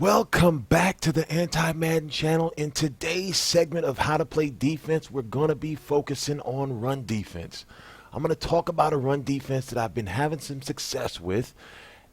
Welcome back to the Anti-Madden channel. In today's segment of how to play defense, we're going to be focusing on run defense. I'm going to talk about a run defense that I've been having some success with.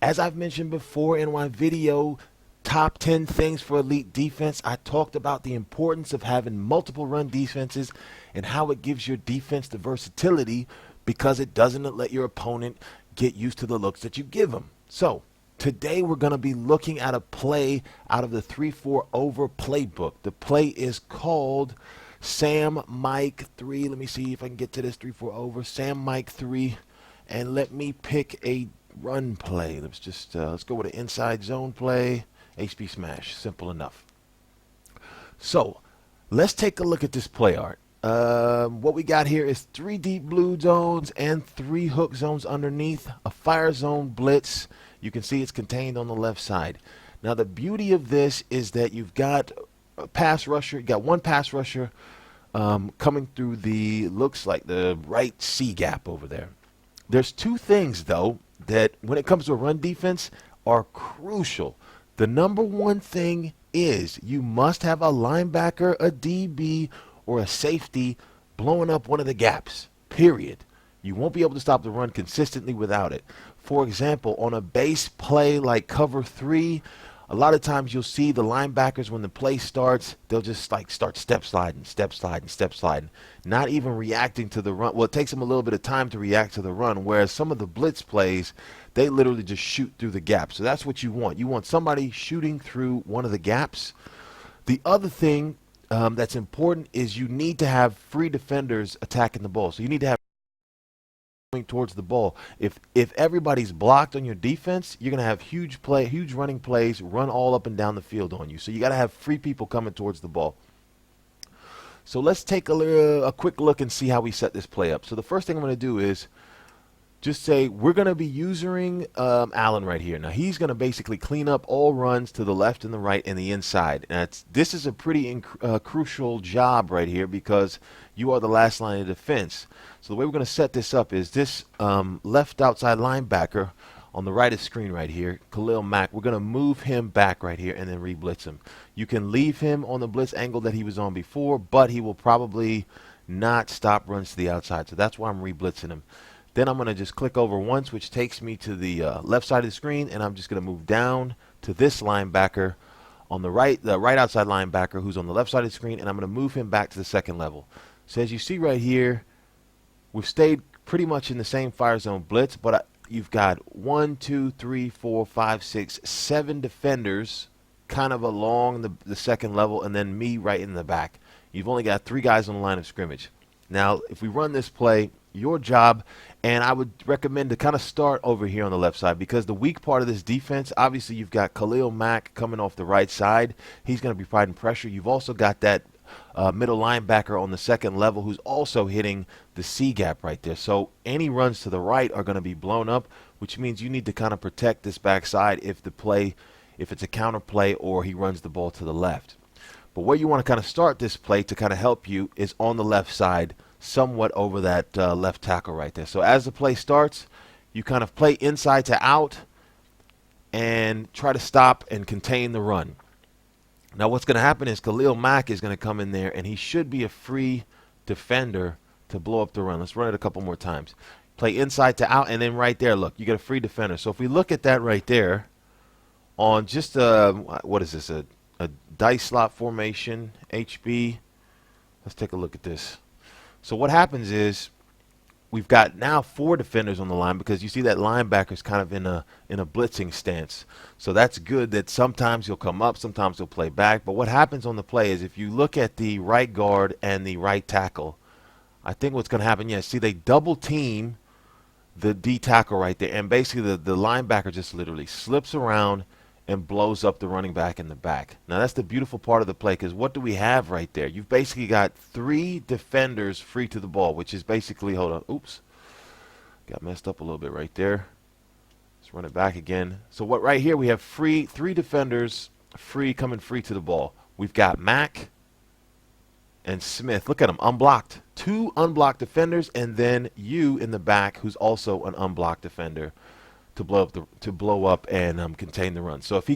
As I've mentioned before in my video, Top 10 Things for Elite Defense, I talked about the importance of having multiple run defenses and how it gives your defense the versatility because it doesn't let your opponent get used to the looks that you give them. So, today we're going to be looking at a play out of the 3-4 over playbook. The play is called Sam Mike 3. Let me see if I can get to this 3-4 over. Sam Mike 3. And let me pick a run play. Let's go with an inside zone play. HB smash. Simple enough. So let's take a look at this play art. What we got here is 3 deep blue zones and 3 hook zones underneath. A fire zone blitz. You can see it's contained on the left side. Now the beauty of this is that you've got a pass rusher. You got one pass rusher coming through looks like the right C gap over there. There's 2 things though that when it comes to a run defense are crucial. The number 1 thing is you must have a linebacker, a DB, or a safety blowing up one of the gaps, period. You won't be able to stop the run consistently without it. For example, on a base play like cover 3, a lot of times you'll see the linebackers when the play starts, they'll just like start step sliding, not even reacting to the run. Well, it takes them a little bit of time to react to the run, whereas some of the blitz plays, they literally just shoot through the gap. So that's what you want. You want somebody shooting through one of the gaps. The other thing that's important is you need to have free defenders attacking the ball. So you need to have towards the ball. If everybody's blocked on your defense, you're going to have huge running plays run all up and down the field on you. So you got to have free people coming towards the ball. So let's take a quick look and see how we set this play up. So the first thing I'm going to do is just say we're going to be using Allen right here. Now he's going to basically clean up all runs to the left and the right and the inside. And this is a pretty crucial job right here because you are the last line of defense. So the way we're going to set this up is this left outside linebacker on the right of screen right here, Khalil Mack, we're going to move him back right here and then re-blitz him. You can leave him on the blitz angle that he was on before, but he will probably not stop runs to the outside. So that's why I'm re-blitzing him. Then I'm going to just click over once, which takes me to the left side of the screen, and I'm just going to move down to this linebacker on the right outside linebacker who's on the left side of the screen, and I'm going to move him back to the second level. So as you see right here, we've stayed pretty much in the same fire zone blitz, but you've got 1, 2, 3, 4, 5, 6, 7 defenders kind of along the second level, and then me right in the back. You've only got 3 guys on the line of scrimmage. Now, if we run this play, your job, and I would recommend to kind of start over here on the left side because the weak part of this defense, obviously you've got Khalil Mack coming off the right side. He's going to be providing pressure. You've also got that middle linebacker on the second level who's also hitting the C gap right there. So any runs to the right are going to be blown up, which means you need to kind of protect this backside if it's a counter play or he runs the ball to the left. But where you want to kind of start this play to kind of help you is on the left side, somewhat over that left tackle right there. So as the play starts, you kind of play inside to out and try to stop and contain the run. Now what's going to happen is Khalil Mack is going to come in there, and he should be a free defender to blow up the run. Let's run it a couple more times. Play inside to out, and then right there, look, you get a free defender. So if we look at that right there on just what is this, a dice slot formation, HB. Let's take a look at this. So what happens is we've got now 4 defenders on the line because you see that linebacker's kind of in a blitzing stance. So that's good that sometimes he'll come up, sometimes he'll play back. But what happens on the play is if you look at the right guard and the right tackle, I think what's going to happen, see they double team the D tackle right there. And basically the linebacker just literally slips around and blows up the running back in the back. Now that's the beautiful part of the play because what do we have right there? You've basically got 3 defenders free to the ball, which is basically, hold on, oops, got messed up a little bit right there. Let's run it back again. So what right here we have 3 defenders coming free to the ball. We've got Mack and Smith. Look at them, unblocked. 2 unblocked defenders, and then you in the back who's also an unblocked defender to blow up and contain the run. So if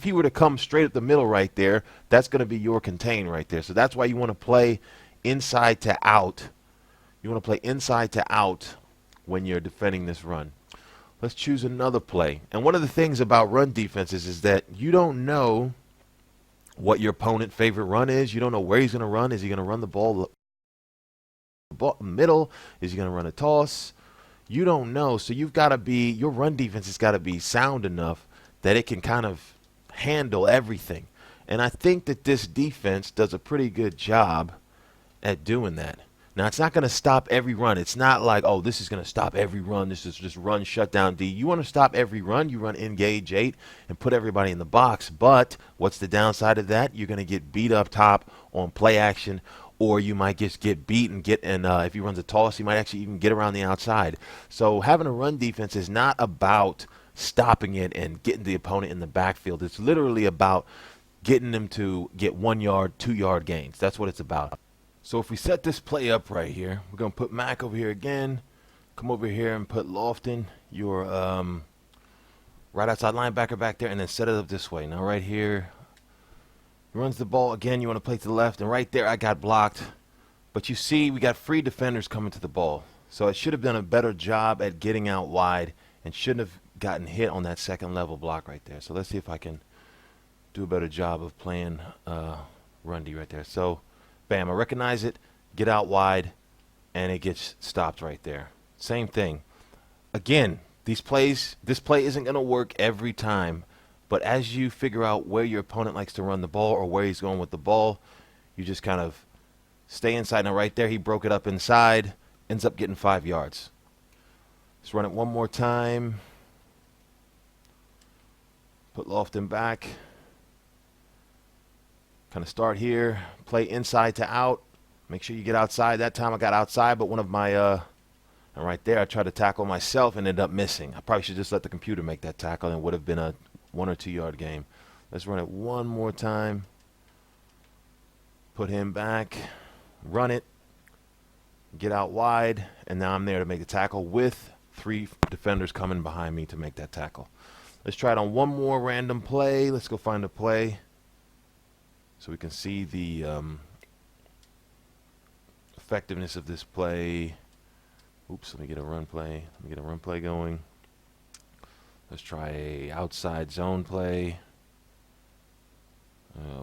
he were to come straight up the middle right there, that's going to be your contain right there. So that's why you want to play inside to out. You want to play inside to out when you're defending this run. Let's choose another play. And one of the things about run defenses is that you don't know what your opponent's favorite run is. You don't know where he's going to run. Is he going to run the ball middle? Is he going to run a toss? You don't know, so you've got to be, your run defense has got to be sound enough that it can kind of handle everything. And I think that this defense does a pretty good job at doing that. Now, it's not going to stop every run. It's not like, oh, this is going to stop every run. This is just run, shut down D. You want to stop every run, you run engage 8 and put everybody in the box. But what's the downside of that? You're going to get beat up top on play action, or you might just get beat and if he runs a toss, he might actually even get around the outside. So having a run defense is not about stopping it and getting the opponent in the backfield. It's literally about getting them to get 1 yard, 2 yard gains. That's what it's about. So if we set this play up right here, we're going to put Mac over here again, come over here and put Lofton, your right outside linebacker back there, and then set it up this way. Now right here, he runs the ball again. You want to play to the left, and right there I got blocked. But you see, we got free defenders coming to the ball. So it should have done a better job at getting out wide and shouldn't have gotten hit on that second level block right there. So let's see if I can do a better job of playing run D right there. So bam, I recognize it, get out wide, and it gets stopped right there. Same thing. Again, this play isn't going to work every time. But as you figure out where your opponent likes to run the ball or where he's going with the ball, you just kind of stay inside. Now right there, he broke it up inside, ends up getting 5 yards. Let's run it one more time. Put Lofton back. Kind of start here, play inside to out. Make sure you get outside. That time I got outside, but one of my, and right there I tried to tackle myself and ended up missing. I probably should just let the computer make that tackle, and it would have been a 1 or 2 yard game. Let's run it one more time. Put him back, run it, get out wide, and now I'm there to make the tackle with 3 defenders coming behind me to make that tackle. Let's try it on one more random play. Let's go find a play so we can see the effectiveness of this play. Oops, let me get a run play. Let me get a run play going. Let's try a outside zone play.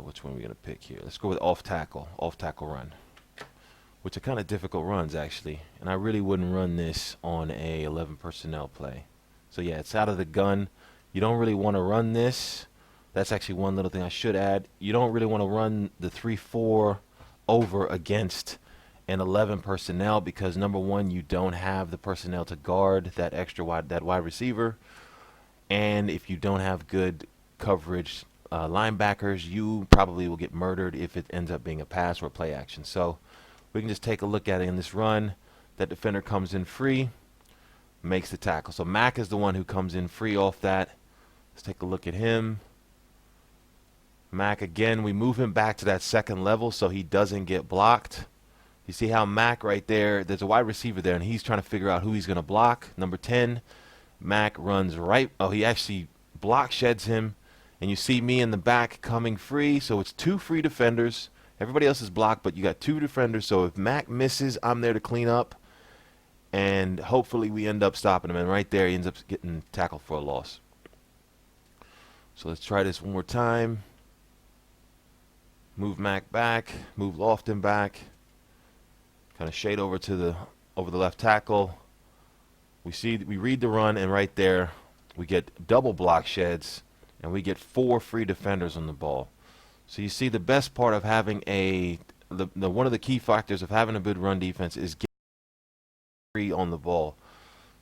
Which one are we going to pick here? Let's go with off tackle run, which are kind of difficult runs actually, and I really wouldn't run this on a 11 personnel play. So yeah, it's out of the gun. You don't really want to run this. That's actually one little thing I should add. You don't really want to run the 3-4 over against an 11 personnel because number one, you don't have the personnel to guard that extra wide receiver, and if you don't have good coverage linebackers, you probably will get murdered if it ends up being a pass or a play action. So we can just take a look at it in this run. That defender comes in free, makes the tackle. So Mac is the one who comes in free off that. Let's take a look at him. Mac again, we move him back to that second level so he doesn't get blocked. You see how Mac right there, there's a wide receiver there, and he's trying to figure out who he's going to block. Number 10, Mac runs right. Oh, he actually block sheds him. And you see me in the back coming free. So it's 2 free defenders. Everybody else is blocked, but you got 2 defenders. So if Mac misses, I'm there to clean up. And hopefully we end up stopping him. And right there, he ends up getting tackled for a loss. So let's try this one more time. Move Mac back. Move Lofton back. Kind of shade over to the left tackle. We read the run, and right there we get double block sheds, and we get 4 free defenders on the ball. So you see the best part of having one of the key factors of having a good run defense is getting free on the ball.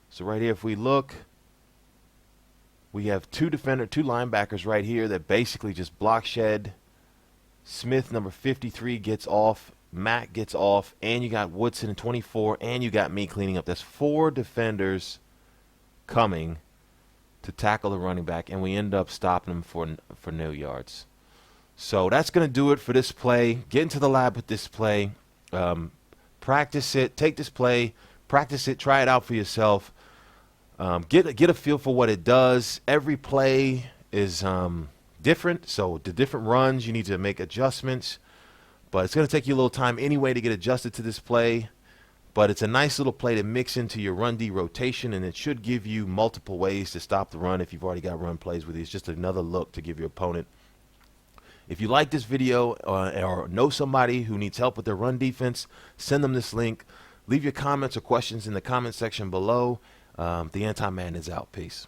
So right here, if we look, we have 2 linebackers right here that basically just block shed. Smith, number 53, gets off. Matt gets off, and you got Woodson in 24, and you got me cleaning up. That's 4 defenders coming to tackle the running back, and we end up stopping them for no yards. So that's going to do it for this play. Get into the lab with this play. Practice it. Take this play. Practice it. Try it out for yourself. Get a feel for what it does. Every play is different, so the different runs you need to make adjustments. But it's going to take you a little time anyway to get adjusted to this play. But it's a nice little play to mix into your run D rotation, and it should give you multiple ways to stop the run if you've already got run plays with you. It's just another look to give your opponent. If you like this video or know somebody who needs help with their run defense, send them this link. Leave your comments or questions in the comment section below. The Anti-Madden is out. Peace.